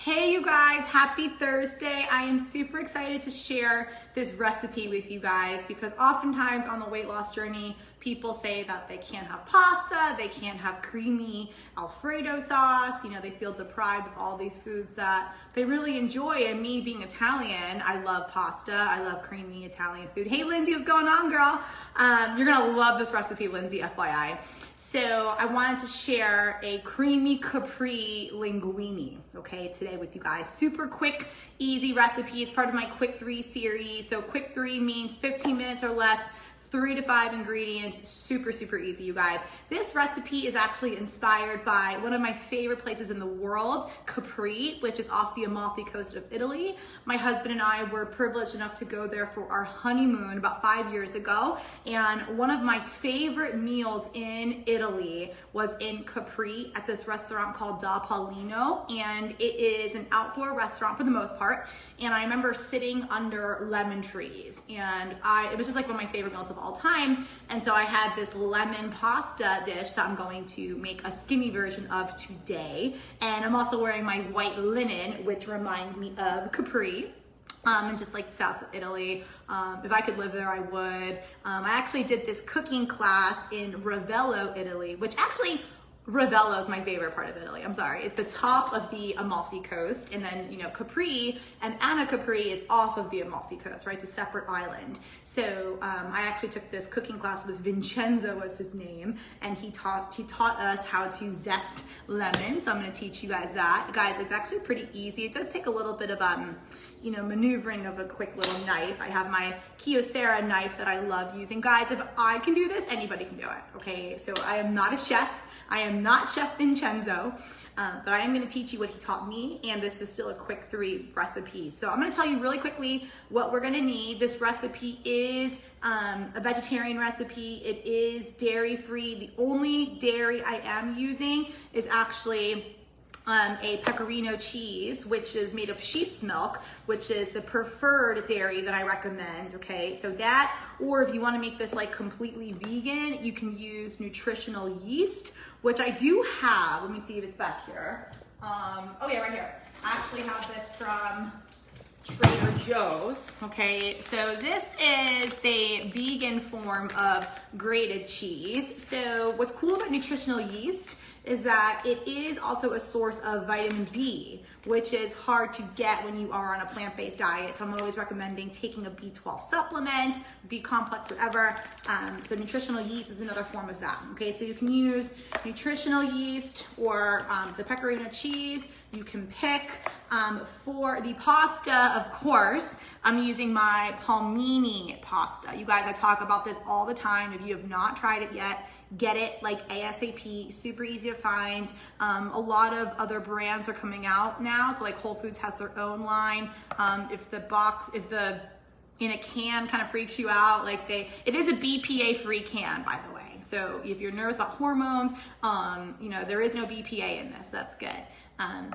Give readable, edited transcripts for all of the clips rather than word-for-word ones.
Hey you guys, happy Thursday. I am super excited to share this recipe with you guys because oftentimes on the weight loss journey, people say that they can't have pasta, they can't have creamy Alfredo sauce, they feel deprived of all these foods that they really enjoy. And me being Italian, I love pasta, I love creamy Italian food. Hey Lindsay, what's going on, girl? You're gonna love this recipe, Lindsay, FYI. So I wanted to share a creamy Capri linguini, okay, today with you guys. Super quick, easy recipe. It's part of my Quick 3 series. So Quick 3 means 15 minutes or less, 3 to 5 ingredients, super, super easy, you guys. This recipe is actually inspired by one of my favorite places in the world, Capri, which is off the Amalfi coast of Italy. My husband and I were privileged enough to go there for our honeymoon about 5 years ago. And one of my favorite meals in Italy was in Capri at this restaurant called Da Palmini. And it is an outdoor restaurant for the most part. And I remember sitting under lemon trees. And it was just like one of my favorite meals of all time. And so I had this lemon pasta dish that I'm going to make a skinny version of today. And I'm also wearing my white linen, which reminds me of Capri. And just like south of Italy. If I could live there, I would. I actually did this cooking class in Ravello, Italy, which actually Ravello is my favorite part of Italy. I'm sorry. It's the top of the Amalfi coast. And then, Capri and Anna Capri is off of the Amalfi coast, right? It's a separate island. So I actually took this cooking class with Vincenzo was his name. And he taught us how to zest lemon. So I'm going to teach you guys that. Guys, it's actually pretty easy. It does take a little bit of, maneuvering of a quick little knife. I have my Kyocera knife that I love using. Guys, if I can do this, anybody can do it. Okay. So I am not a chef. I am not Chef Vincenzo, but I am going to teach you what he taught me, and this is still a Quick 3 recipe. So I'm going to tell you really quickly what we're going to need. This recipe is a vegetarian recipe. It is dairy-free. The only dairy I am using is actually a pecorino cheese, which is made of sheep's milk, which is the preferred dairy that I recommend, okay? So that, or if you wanna make this like completely vegan, you can use nutritional yeast, which I do have. Let me see if it's back here. Oh yeah, right here. I actually have this from Trader Joe's, okay? So this is the vegan form of grated cheese. So what's cool about nutritional yeast is that it is also a source of vitamin B, which is hard to get when you are on a plant-based diet. So I'm always recommending taking a B12 supplement, B complex, whatever. So nutritional yeast is another form of that, okay? So you can use nutritional yeast or the pecorino cheese. You can pick. For the pasta, of course, I'm using my Palmini pasta. You guys, I talk about this all the time. If you have not tried it yet, get it like ASAP, super easy to find. A lot of other brands are coming out now. So like Whole Foods has their own line. If the in a can kind of freaks you out, it is a BPA free can, by the way. So if you're nervous about hormones, there is no BPA in this, that's good.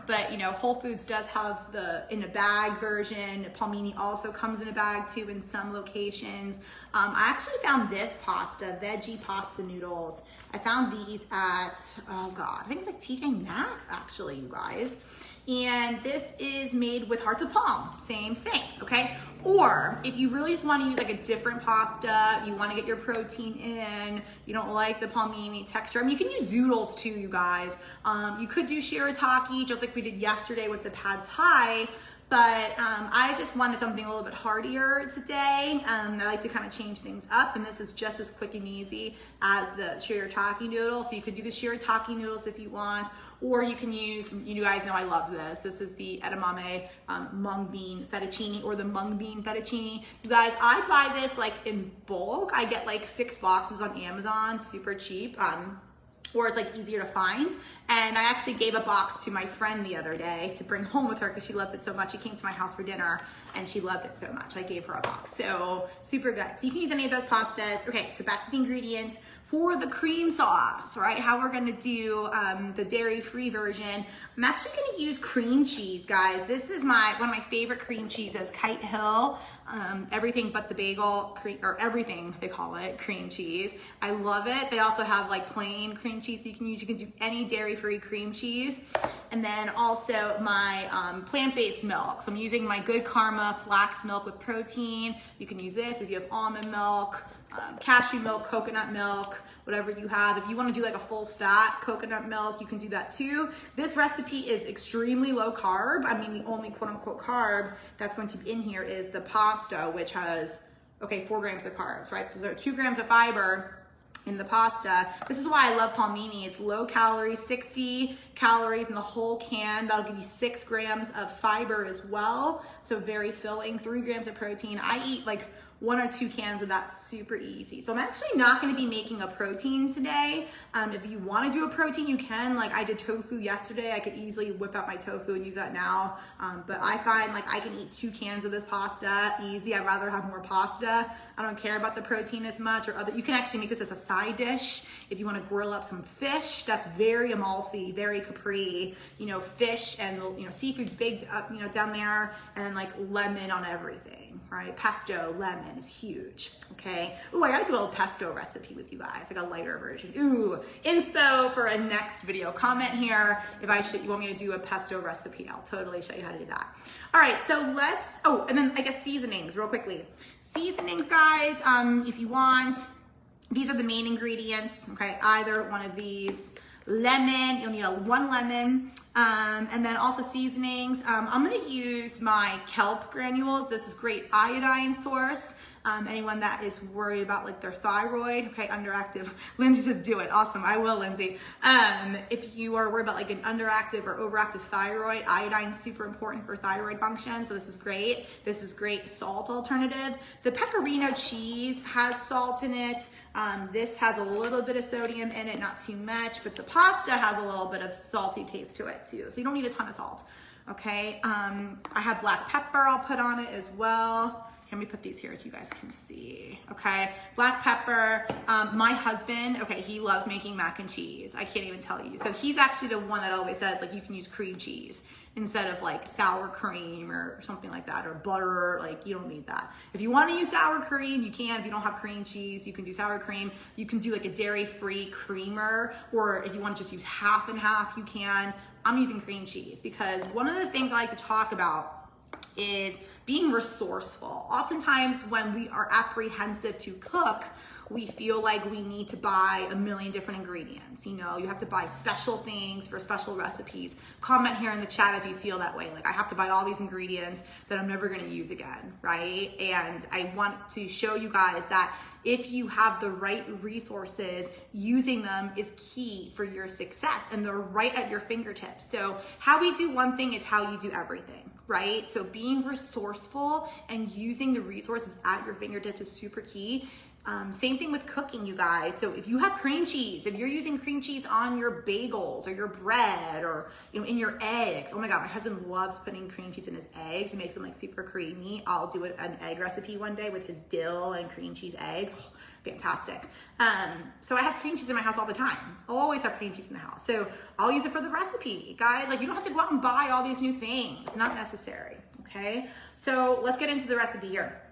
But Whole Foods does have in a bag version. Palmini also comes in a bag too in some locations. I actually found this pasta, veggie pasta noodles. I found these at, I think it's like TJ Maxx actually, you guys. And this is made with hearts of palm, same thing, okay? Or if you really just want to use like a different pasta, you want to get your protein in, you don't like the palmini texture, you can use zoodles too, you guys. You could do shirataki, just like we did yesterday with the pad thai, but I just wanted something a little bit heartier today. I like to kind of change things up, and this is just as quick and easy as the shirataki noodle. So you could do the shirataki noodles if you want, or you can use, you guys know I love this. This is the edamame mung bean fettuccine, or the mung bean fettuccine. You guys, I buy this like in bulk. I get like 6 boxes on Amazon, super cheap. Or it's like easier to find. And I actually gave a box to my friend the other day to bring home with her because she loved it so much. She came to my house for dinner and she loved it so much. I gave her a box. So super good. So you can use any of those pastas. Okay, so back to the ingredients. for the cream sauce, right? How we're gonna do the dairy-free version. I'm actually gonna use cream cheese, guys. This is one of my favorite cream cheeses, Kite Hill. Everything but the bagel, or everything they call it, cream cheese. I love it. They also have like plain cream cheese you can use. You can do any dairy-free cream cheese. And then also my plant-based milk. So I'm using my Good Karma flax milk with protein. You can use this if you have almond milk, cashew milk, coconut milk, whatever you have. If you want to do like a full fat coconut milk, you can do that too. This recipe is extremely low carb. I mean, the only quote unquote carb that's going to be in here is the pasta, which has, 4 grams of carbs, right? So 2 grams of fiber in the pasta. This is why I love Palmini. It's low calorie, 60 calories in the whole can. That'll give you 6 grams of fiber as well. So very filling, 3 grams of protein. I eat like 1 or 2 cans of that, super easy. So I'm actually not gonna be making a protein today. If you wanna do a protein, you can. Like I did tofu yesterday. I could easily whip out my tofu and use that now. But I find like I can eat 2 cans of this pasta, easy. I'd rather have more pasta. I don't care about the protein as much or other. You can actually make this as a side dish. If you wanna grill up some fish, that's very Amalfi, very Capri. You know, fish and seafood's baked up, down there, and like lemon on everything, right? Pesto, lemon is huge, okay? Ooh, I gotta do a little pesto recipe with you guys, like a lighter version. Ooh, inspo for a next video. Comment here if you want me to do a pesto recipe. I'll totally show you how to do that. All right, so and then I guess seasonings real quickly. Seasonings, guys, if you want, these are the main ingredients, okay? Either one of these. Lemon, you'll need 1 lemon, and then also seasonings. I'm gonna use my kelp granules. This is great iodine source. Anyone that is worried about like their thyroid, okay, underactive. Lindsay says do it, awesome, I will, Lindsay. If you are worried about like an underactive or overactive thyroid, iodine is super important for thyroid function, so this is great. This is great salt alternative. The pecorino cheese has salt in it. This has a little bit of sodium in it, not too much, but the pasta has a little bit of salty taste to it too, so you don't need a ton of salt, okay? I have black pepper I'll put on it as well. Let me put these here so you guys can see, okay? Black pepper. My husband, okay, he loves making mac and cheese. I can't even tell you. So he's actually the one that always says like you can use cream cheese instead of like sour cream or something like that, or butter, like you don't need that. If you wanna use sour cream, you can. If you don't have cream cheese, you can do sour cream. You can do like a dairy-free creamer, or if you wanna just use half and half, you can. I'm using cream cheese because one of the things I like to talk about is being resourceful. Oftentimes when we are apprehensive to cook, we feel like we need to buy a million different ingredients. You have to buy special things for special recipes. Comment here in the chat if you feel that way. Like I have to buy all these ingredients that I'm never gonna use again, right? And I want to show you guys that if you have the right resources, using them is key for your success, and they're right at your fingertips. So how we do one thing is how you do everything, right? So being resourceful and using the resources at your fingertips is super key. Same thing with cooking, you guys. So if you have cream cheese, if you're using cream cheese on your bagels or your bread or in your eggs, oh my God, my husband loves putting cream cheese in his eggs. He makes them like super creamy. I'll do an egg recipe one day with his dill and cream cheese eggs. Oh, fantastic. So I have cream cheese in my house all the time. I'll always have cream cheese in the house. So I'll use it for the recipe. Guys, like you don't have to go out and buy all these new things. Not necessary, okay? So let's get into the recipe here.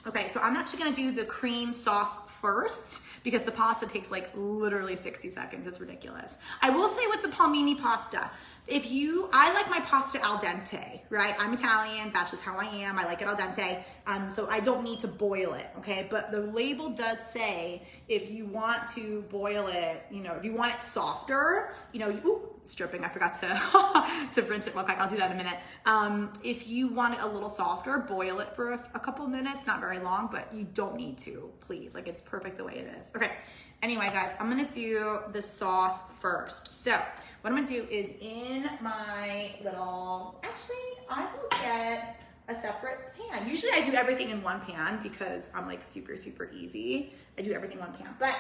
Okay, so I'm actually gonna do the cream sauce first because the pasta takes like literally 60 seconds. It's ridiculous. I will say with the Palmini pasta, I like my pasta al dente, right? I'm Italian, that's just how I am. I like it al dente, so I don't need to boil it, okay? But the label does say if you want to boil it, if you want it softer, ooh, it's dripping, I forgot to rinse it real quick. I'll do that in a minute. If you want it a little softer, boil it for a couple minutes, not very long, but you don't need to, please. Like it's perfect the way it is. Okay, anyway guys, I'm gonna do the sauce first. So what I'm gonna do is in my little, actually I will get a separate pan. Usually I do everything in one pan because I'm like super, super easy. I do everything in one pan, but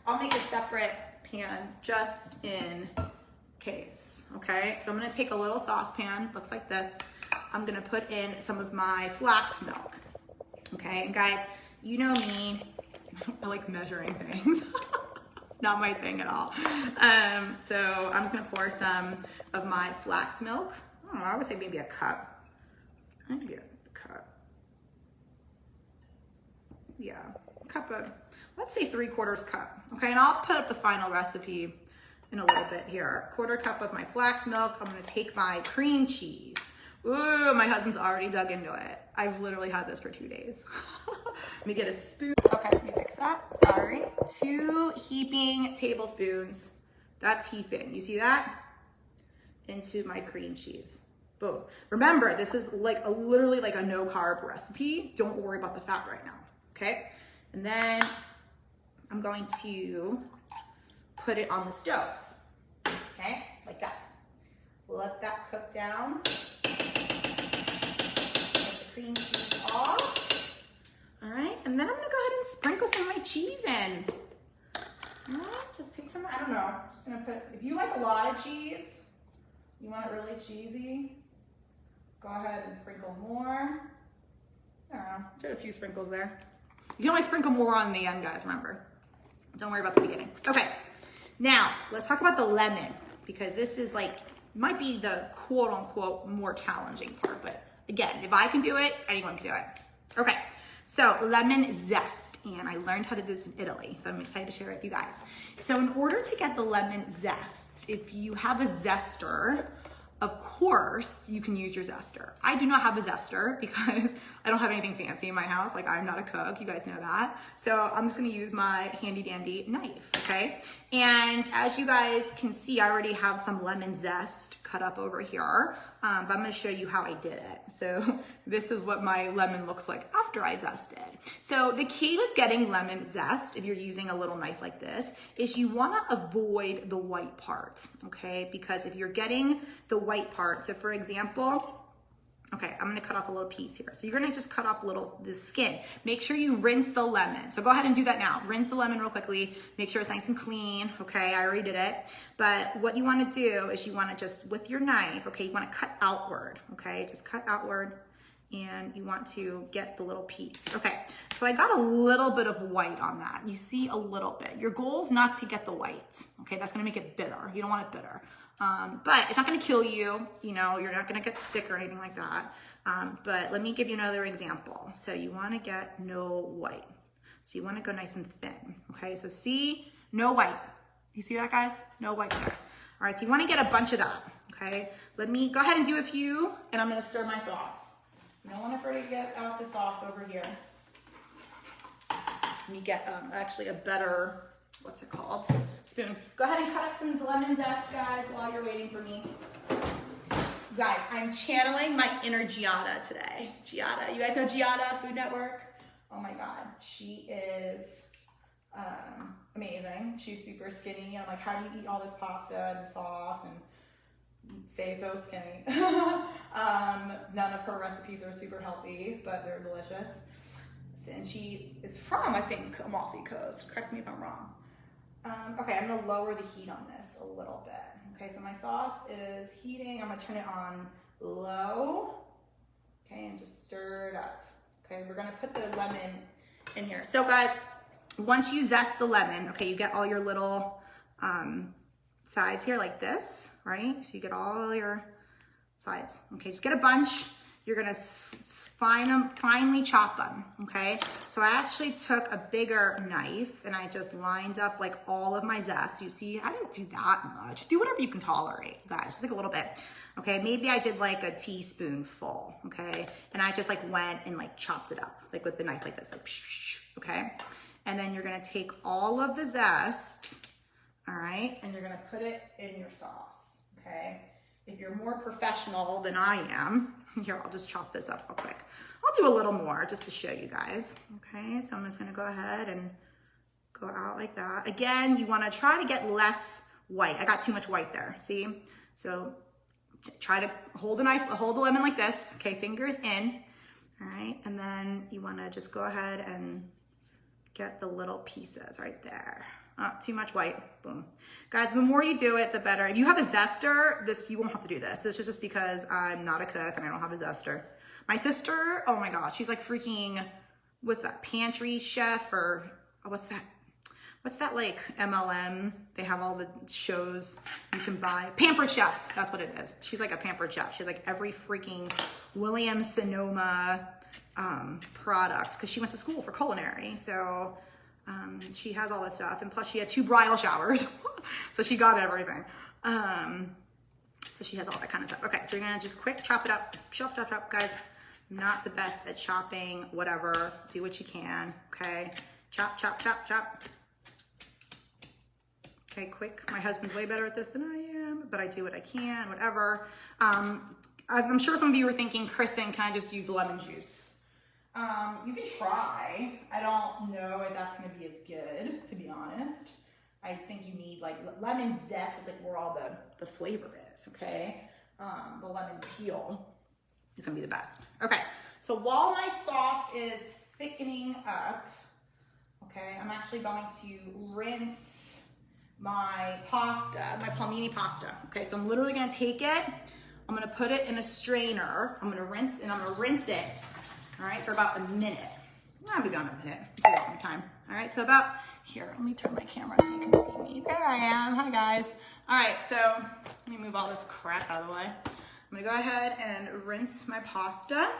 I'll make a separate pan just in case, okay? So I'm gonna take a little saucepan, looks like this. I'm gonna put in some of my flax milk, okay? And guys, you know me, I like measuring things. Not my thing at all. So I'm just gonna pour some of my flax milk. I don't know, I would say maybe a cup. Maybe a cup. Yeah, a cup of, let's say 3/4 cup. Okay, and I'll put up the final recipe in a little bit here. 1/4 cup of my flax milk. I'm gonna take my cream cheese. Ooh, my husband's already dug into it. I've literally had this for 2 days. Let me get a spoon. Okay, let me fix that, sorry. 2 heaping tablespoons, that's heaping, you see that? Into my cream cheese, boom. Remember, this is like literally like a no carb recipe. Don't worry about the fat right now, okay? And then I'm going to put it on the stove, okay? Like that. Let that cook down. Cream cheese off. All right, and then I'm gonna go ahead and sprinkle some of my cheese in. All right, just take some, I don't know, I'm just gonna put, if you like a lot of cheese, you want it really cheesy, go ahead and sprinkle more. I don't know, just a few sprinkles there. You can always sprinkle more on the end, guys, remember. Don't worry about the beginning. Okay, now let's talk about the lemon, because this is like, might be the quote unquote more challenging part, but again, if I can do it, anyone can do it. Okay, so lemon zest, and I learned how to do this in Italy, so I'm excited to share it with you guys. So in order to get the lemon zest, if you have a zester, of course, you can use your zester. I do not have a zester because I don't have anything fancy in my house. Like, I'm not a cook, you guys know that. So I'm just gonna use my handy dandy knife, okay? And as you guys can see, I already have some lemon zest cut up over here, but I'm gonna show you how I did it. So this is what my lemon looks like after I zested. So the key with getting lemon zest, if you're using a little knife like this, is you wanna avoid the white part, okay? Because if you're getting the white part, so for example, okay, I'm gonna cut off a little piece here. So you're gonna just cut off the skin. Make sure you rinse the lemon. So go ahead and do that now. Rinse the lemon real quickly. Make sure it's nice and clean. Okay, I already did it. But what you wanna do is you wanna just, with your knife, okay, you wanna cut outward, okay? Just cut outward, and you want to get the little piece. Okay, so I got a little bit of white on that. You see a little bit. Your goal is not to get the white, okay? That's gonna make it bitter. You don't want it bitter. But it's not gonna kill you, you know, you're not gonna get sick or anything like that. But let me give you another example. So you wanna get no white. So you wanna go nice and thin, okay? So see, no white. You see that, guys? No white there. All right, so you wanna get a bunch of that, okay? Let me go ahead and do a few, and I'm gonna stir my sauce. You don't wanna forget to get out the sauce over here. Let me get actually a better, what's it called? Spoon. Go ahead and cut up some lemon zest, guys, while you're waiting for me. Guys, I'm channeling my inner Giada today. Giada, you guys know Giada, Food Network? Oh my God, she is amazing. She's super skinny. I'm like, how do you eat all this pasta and sauce and stay so skinny? None of her recipes are super healthy, but they're delicious. And she is from, I think, Amalfi Coast. Correct me if I'm wrong. Okay, I'm gonna lower the heat on this a little bit. Okay, so my sauce is heating. I'm gonna turn it on low. Okay, and just stir it up. Okay, we're gonna put the lemon in here. So guys, once you zest the lemon, okay, you get all your little sides here like this, right? So you get all your sides. Okay, just get a bunch. You're gonna finely chop them, okay? So I actually took a bigger knife and I just lined up like all of my zest. You see, I didn't do that much. Do whatever you can tolerate, you guys, just like a little bit. Okay, maybe I did like a teaspoonful, okay? And I just like went and like chopped it up, like with the knife like this, like, okay? And then you're gonna take all of the zest, all right? And you're gonna put it in your sauce, okay? If you're more professional than I am, here, I'll just chop this up real quick. I'll do a little more just to show you guys. Okay, so I'm just gonna go ahead and go out like that. Again, you wanna try to get less white. I got too much white there, see? So try to hold the knife, hold the lemon like this, okay, fingers in, all right? And then you wanna just go ahead and get the little pieces right there. Too much white, boom. Guys, the more you do it, the better. If you have a zester, you won't have to do this. This is just because I'm not a cook and I don't have a zester. My sister, oh my gosh, she's like freaking, what's that, pantry chef or, what's that? what's that like MLM? They have all the shows you can buy. Pampered Chef, that's what it is. She's like a pampered chef. She's like every freaking Williams Sonoma product because she went to school for culinary. So she has all this stuff. And plus she had 2 bridal showers. So she got everything. So she has all that kind of stuff. Okay, so you're gonna just quick chop it up. Chop, chop, chop, guys. Not the best at chopping, whatever. Do what you can, okay? Chop, chop, chop, chop. Okay, quick. My husband's way better at this than I am, but I do what I can, whatever. I'm sure some of you are thinking, Kristen, can I just use lemon juice? You can try. I don't know if that's gonna be as good, to be honest. I think you need like lemon zest is like where all the flavor is, okay? The lemon peel is gonna be the best. Okay, so while my sauce is thickening up, okay, I'm actually going to rinse my pasta, my Palmini pasta. Okay, so I'm literally gonna take it, I'm gonna put it in a strainer, I'm gonna rinse it, all right, for about a minute. I'll be done in a minute, it's a long time. All right, so about, here, let me turn my camera so you can see me. There I am, hi guys. All right, so let me move all this crap out of the way. I'm gonna go ahead and rinse my pasta.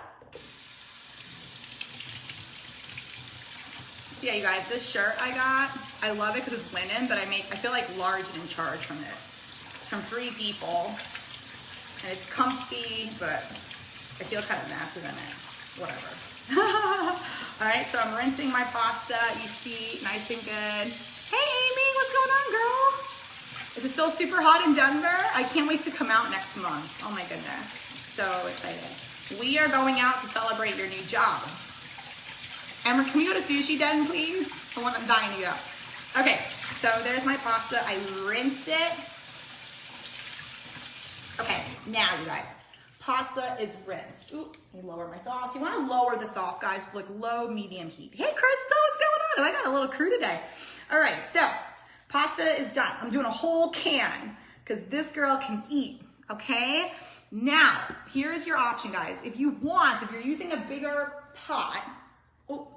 So yeah, you guys, this shirt I got, I love it because it's linen, but I feel like large and in charge from it. It's from 3 people, and it's comfy, but I feel kind of massive in it. Whatever. All right, so I'm rinsing my pasta. You see, nice and good. Hey, Amy, what's going on, girl? Is it still super hot in Denver? I can't wait to come out next month. Oh my goodness, so excited. We are going out to celebrate your new job. Emma, can we go to Sushi Den, please? I'm dying to go. Okay, so there's my pasta. I rinse it. Okay, now you guys, pasta is rinsed. Ooh, let me lower my sauce. You want to lower the sauce, guys, to like low, medium heat. Hey, Crystal, what's going on? I got a little crew today. All right, so pasta is done. I'm doing a whole can because this girl can eat, okay? Now, here's your option, guys. If you want, if you're using a bigger pot, oh,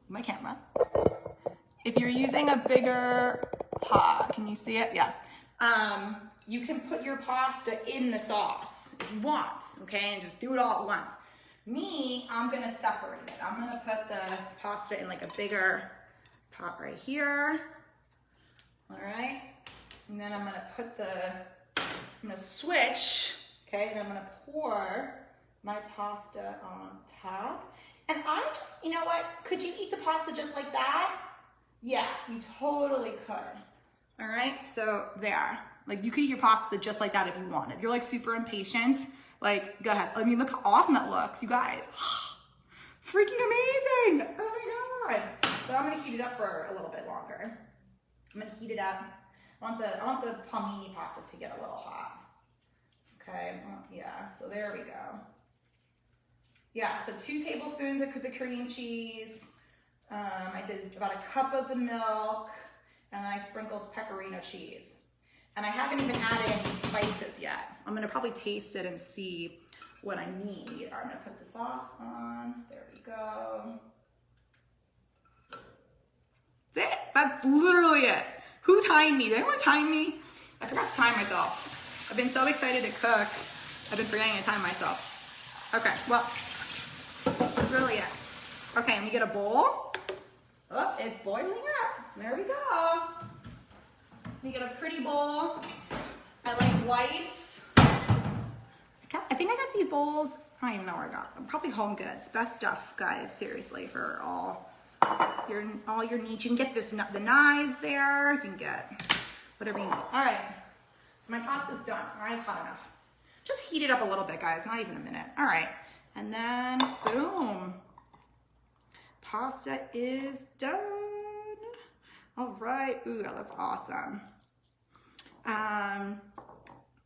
my camera. If you're using a bigger pot, can you see it? Yeah. You can put your pasta in the sauce if you want, okay? And just do it all at once. Me, I'm gonna separate it. I'm gonna put the pasta in like a bigger pot right here. All right. And then I'm gonna switch, okay? And I'm gonna pour my pasta on top. And I just, you know what? Could you eat the pasta just like that? Yeah, you totally could. All right, so there. Like you could eat your pasta just like that if you want. If you're like super impatient, like go ahead. I mean, look how awesome that looks, you guys. Freaking amazing. Oh my God. But I'm gonna heat it up for a little bit longer. I'm gonna heat it up. I want the Palmini pasta to get a little hot. Okay, yeah, so there we go. Yeah, so 2 tablespoons of the cream cheese. I did about a cup of the milk, and then I sprinkled pecorino cheese. And I haven't even added any spices yet. I'm gonna probably taste it and see what I need. I'm gonna put the sauce on. There we go. That's it. That's literally it. Who timed me? Did anyone time me? I forgot to time myself. I've been so excited to cook. I've been forgetting to time myself. Okay, well, that's really it. Okay, let me get a bowl. Oh, it's boiling up. There we go. Let me get a pretty bowl. I like whites. I think I got these bowls. I don't even know where I got them. Probably Home Goods. Best stuff, guys. Seriously, for all your needs. You can get the knives there. You can get whatever you need. All right. So my pasta's done. All right, it's hot enough. Just heat it up a little bit, guys. Not even a minute. All right. And then, boom. Pasta is done. All right. Ooh, that looks awesome.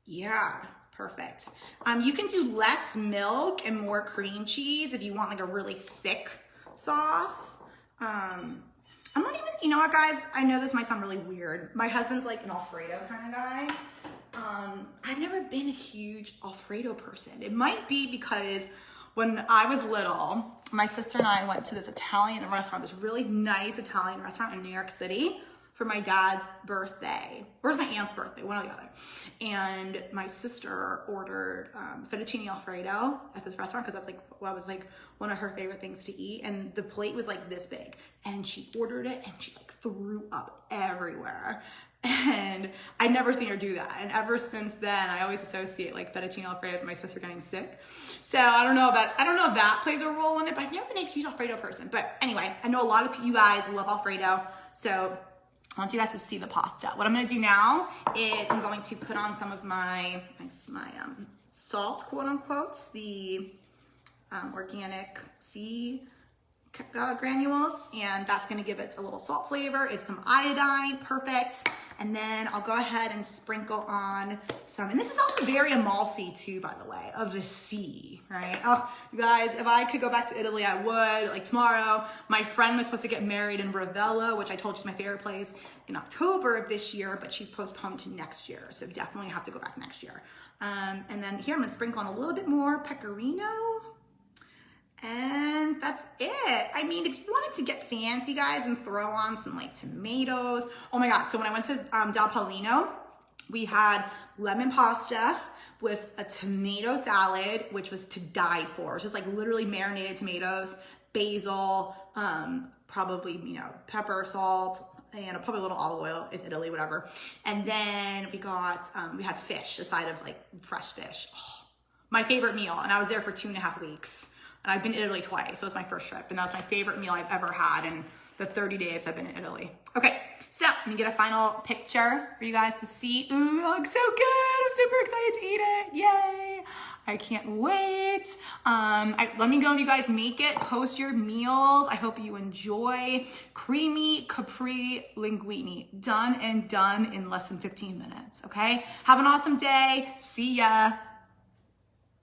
Yeah, perfect. You can do less milk and more cream cheese if you want like a really thick sauce. I'm not even, you know what, guys? I know this might sound really weird. My husband's like an Alfredo kind of guy. I've never been a huge Alfredo person. It might be because when I was little, my sister and I went to this Italian restaurant, this really nice Italian restaurant in New York City. for my dad's birthday. Or it was my aunt's birthday, one or the other. And my sister ordered fettuccine Alfredo at this restaurant because that's like what was like one of her favorite things to eat. And the plate was like this big. And she ordered it and she like threw up everywhere. And I'd never seen her do that. And ever since then, I always associate like fettuccine Alfredo with my sister getting sick. So I don't know if that plays a role in it, but I've never been a huge Alfredo person. But anyway, I know a lot of you guys love Alfredo. So I want you guys to see the pasta. What I'm gonna do now is I'm going to put on some of my salt, quote unquote, the organic sea granules, and that's gonna give it a little salt flavor. It's some iodine, perfect. And then I'll go ahead and sprinkle on some, and this is also very Amalfi too, by the way, of the sea, right? Oh, you guys, if I could go back to Italy, I would. Like tomorrow, my friend was supposed to get married in Ravello, which I told you is my favorite place, in October of this year, but she's postponed to next year. So definitely have to go back next year. And then here I'm gonna sprinkle on a little bit more pecorino. And that's it. I mean, if you wanted to get fancy, guys, and throw on some like tomatoes. Oh my God, so when I went to Del Palmini, we had lemon pasta with a tomato salad, which was to die for. It was just like literally marinated tomatoes, basil, probably, you know, pepper, salt, and probably a little olive oil. It's Italy, whatever. And then we got, we had fish, a side of like fresh fish. Oh, my favorite meal, and I was there for 2.5 weeks. And I've been to Italy twice, so it was my first trip, and that was my favorite meal I've ever had in the 30 days I've been in Italy. Okay, so let me get a final picture for you guys to see. Ooh, it looks so good. I'm super excited to eat it. Yay. I can't wait. Let me know if you guys make it. Post your meals. I hope you enjoy. Creamy Capri linguini. Done and done in less than 15 minutes, okay? Have an awesome day. See ya.